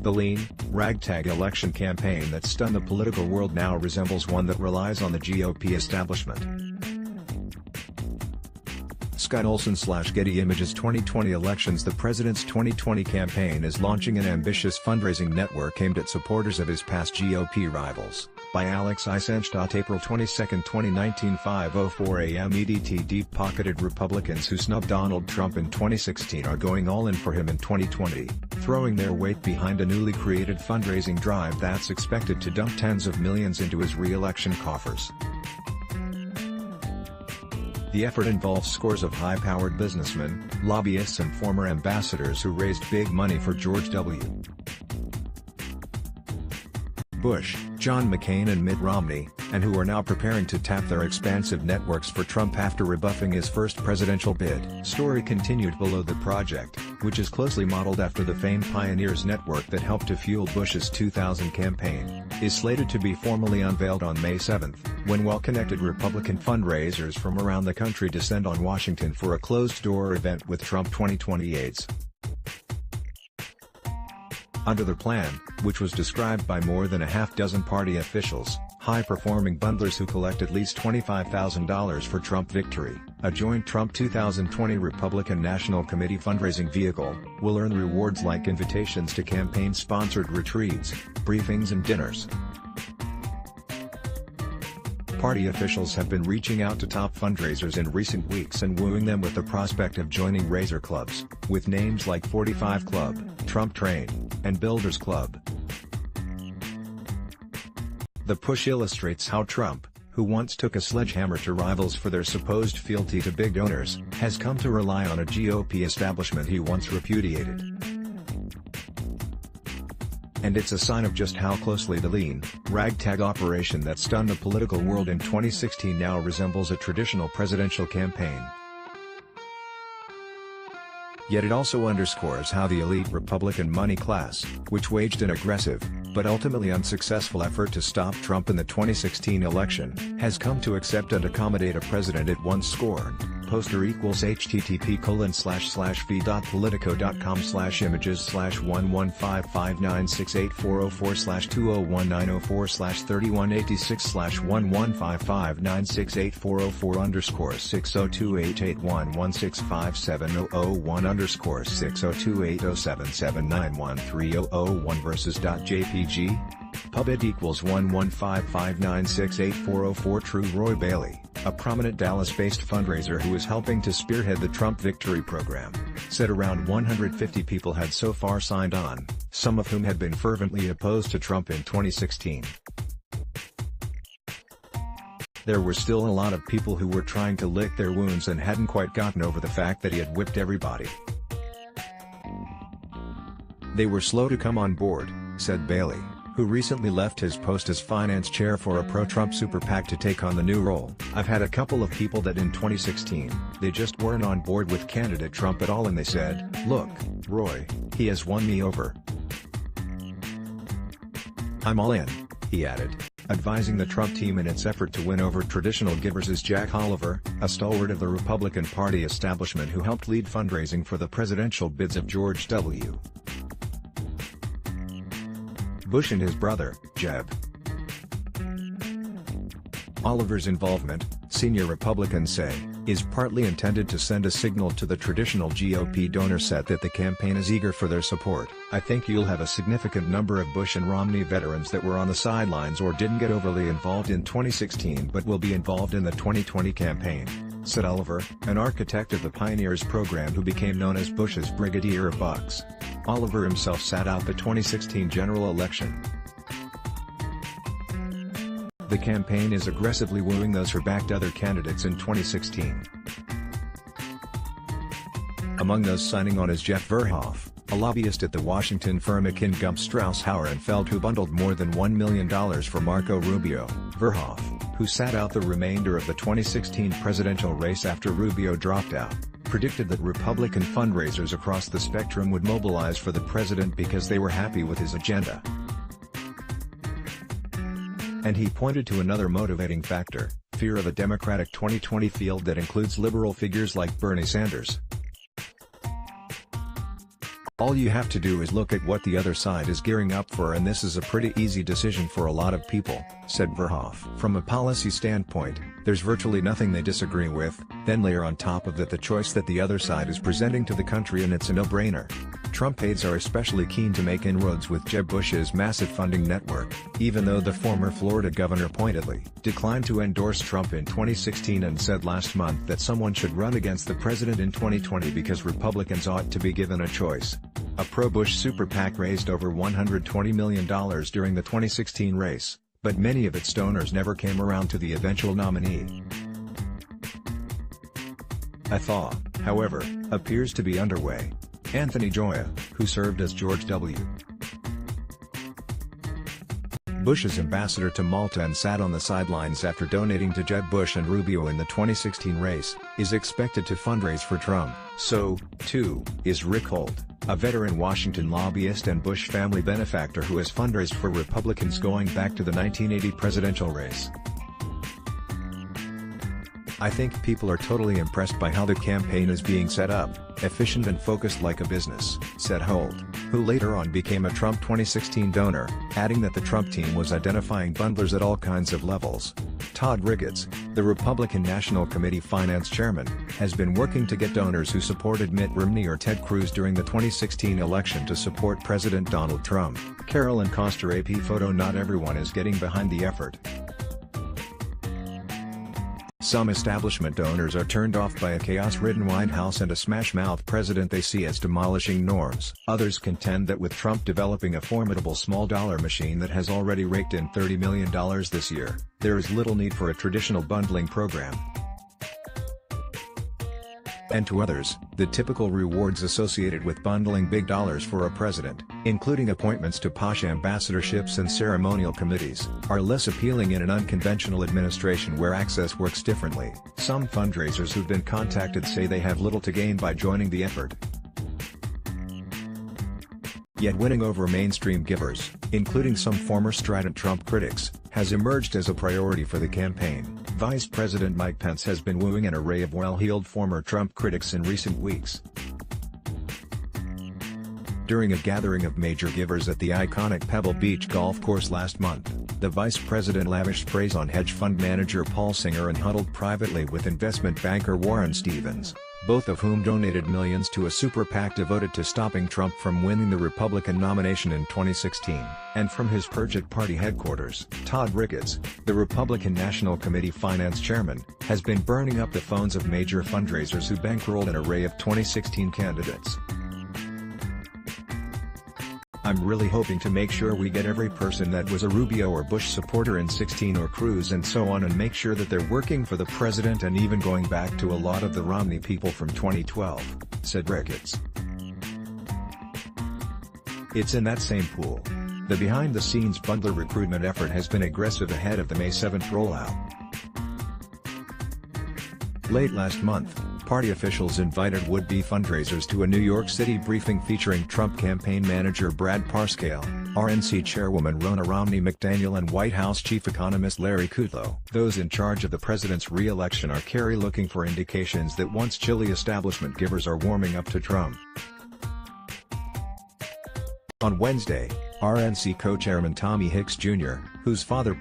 The lean, ragtag election campaign that stunned the political world now resembles one that relies on the GOP establishment. Scott Olson/Getty Images 2020 Elections. The president's 2020 campaign is launching an ambitious fundraising network aimed at supporters of his past GOP rivals. By Alex Isenstadt. April 22, 2019, 5:04 a.m. EDT. Deep-pocketed Republicans who snubbed Donald Trump in 2016 are going all in for him in 2020, throwing their weight behind a newly created fundraising drive that's expected to dump tens of millions into his re-election coffers. The effort involves scores of high-powered businessmen, lobbyists and former ambassadors who raised big money for George W. Bush, John McCain and Mitt Romney, and who are now preparing to tap their expansive networks for Trump after rebuffing his first presidential bid. Story continued. Below. The project, which is closely modeled after the famed Pioneers network that helped to fuel Bush's 2000 campaign, is slated to be formally unveiled on May 7, when well-connected Republican fundraisers from around the country descend on Washington for a closed-door event with Trump 2020 aides. Under the plan, which was described by more than a half-dozen party officials, high-performing bundlers who collect at least $25,000 for Trump victory, a joint Trump 2020 Republican National Committee fundraising vehicle, will earn rewards like invitations to campaign-sponsored retreats, briefings and dinners. Party officials have been reaching out to top fundraisers in recent weeks and wooing them with the prospect of joining raiser clubs, with names like 45 Club, Trump Train, and Builders Club. The push illustrates how Trump, who once took a sledgehammer to rivals for their supposed fealty to big donors, has come to rely on a GOP establishment he once repudiated. And it's a sign of just how closely the lean, ragtag operation that stunned the political world in 2016 now resembles a traditional presidential campaign. Yet it also underscores how the elite Republican money class, which waged an aggressive, but ultimately unsuccessful effort to stop Trump in the 2016 election, has come to accept and accommodate a president it once scorned. Poster equals http://v.politico.com/images/1155968404620280779130001 versus.jpg. Pubid equals 11559684004. True. Roy Bailey, a prominent Dallas-based fundraiser who is helping to spearhead the Trump Victory program, said around 150 people had so far signed on, some of whom had been fervently opposed to Trump in 2016. There were still a lot of people who were trying to lick their wounds and hadn't quite gotten over the fact that he had whipped everybody. They were slow to come on board, said Bailey, who recently left his post as finance chair for a pro-Trump super PAC to take on the new role. I've had a couple of people that in 2016, they just weren't on board with candidate Trump at all and they said, "Look, Roy, he has won me over. I'm all in," he added. Advising the Trump team in its effort to win over traditional givers is Jack Oliver, a stalwart of the Republican Party establishment who helped lead fundraising for the presidential bids of George W. Bush and his brother, Jeb. Oliver's involvement, senior Republicans say, is partly intended to send a signal to the traditional GOP donor set that the campaign is eager for their support. "I think you'll have a significant number of Bush and Romney veterans that were on the sidelines or didn't get overly involved in 2016 but will be involved in the 2020 campaign," said Oliver, an architect of the Pioneers program who became known as Bush's Brigadier of Bucks. Oliver himself sat out the 2016 general election. The campaign is aggressively wooing those who backed other candidates in 2016. Among those signing on is Jeff Verhoff, a lobbyist at the Washington firm Gump Strauss Hauer and Feld who bundled more than $1 million for Marco Rubio. Verhoff, who sat out the remainder of the 2016 presidential race after Rubio dropped out, predicted that Republican fundraisers across the spectrum would mobilize for the president because they were happy with his agenda. And he pointed to another motivating factor, fear of a Democratic 2020 field that includes liberal figures like Bernie Sanders. All you have to do is look at what the other side is gearing up for, and this is a pretty easy decision for a lot of people," said Verhoff. "From a policy standpoint, there's virtually nothing they disagree with, then layer on top of that the choice that the other side is presenting to the country and it's a no-brainer." Trump aides are especially keen to make inroads with Jeb Bush's massive funding network, even though the former Florida governor pointedly declined to endorse Trump in 2016 and said last month that someone should run against the president in 2020 because Republicans ought to be given a choice. A pro-Bush super PAC raised over $120 million during the 2016 race, but many of its donors never came around to the eventual nominee. A thaw, however, appears to be underway. Anthony Joya, who served as George W. Bush's ambassador to Malta and sat on the sidelines after donating to Jeb Bush and Rubio in the 2016 race, is expected to fundraise for Trump. So, too, is Rick Holt, a veteran Washington lobbyist and Bush family benefactor who has fundraised for Republicans going back to the 1980 presidential race. "I think people are totally impressed by how the campaign is being set up, efficient and focused like a business," said Holt, who later on became a Trump 2016 donor, adding that the Trump team was identifying bundlers at all kinds of levels. Todd Ricketts, the Republican National Committee finance chairman, has been working to get donors who supported Mitt Romney or Ted Cruz during the 2016 election to support President Donald Trump. Carolyn Koster AP photo. Not everyone is getting behind the effort. Some establishment donors are turned off by a chaos-ridden White House and a smash-mouth president they see as demolishing norms. Others contend that with Trump developing a formidable small-dollar machine that has already raked in $30 million this year, there is little need for a traditional bundling program. And to others, the typical rewards associated with bundling big dollars for a president, including appointments to posh ambassadorships and ceremonial committees, are less appealing in an unconventional administration where access works differently. Some fundraisers who've been contacted say they have little to gain by joining the effort. Yet winning over mainstream givers, including some former strident Trump critics, has emerged as a priority for the campaign. Vice President Mike Pence has been wooing an array of well-heeled former Trump critics in recent weeks. During a gathering of major givers at the iconic Pebble Beach golf course last month, the vice president lavished praise on hedge fund manager Paul Singer and huddled privately with investment banker Warren Stevens, both of whom donated millions to a super PAC devoted to stopping Trump from winning the Republican nomination in 2016. And from his perch at party headquarters, Todd Ricketts, the Republican National Committee finance chairman, has been burning up the phones of major fundraisers who bankrolled an array of 2016 candidates. "I'm really hoping to make sure we get every person that was a Rubio or Bush supporter in 16 or Cruz and so on, and make sure that they're working for the president and even going back to a lot of the Romney people from 2012, said Ricketts. It's in that same pool. The behind-the-scenes bundler recruitment effort has been aggressive ahead of the May 7th rollout. Late last month, party officials invited would-be fundraisers to a New York City briefing featuring Trump campaign manager Brad Parscale, RNC chairwoman Ronna Romney McDaniel and White House chief economist Larry Kudlow. Those in charge of the president's re-election are looking for indications that once chilly establishment givers are warming up to Trump. On Wednesday, RNC co-chairman Tommy Hicks Jr., whose father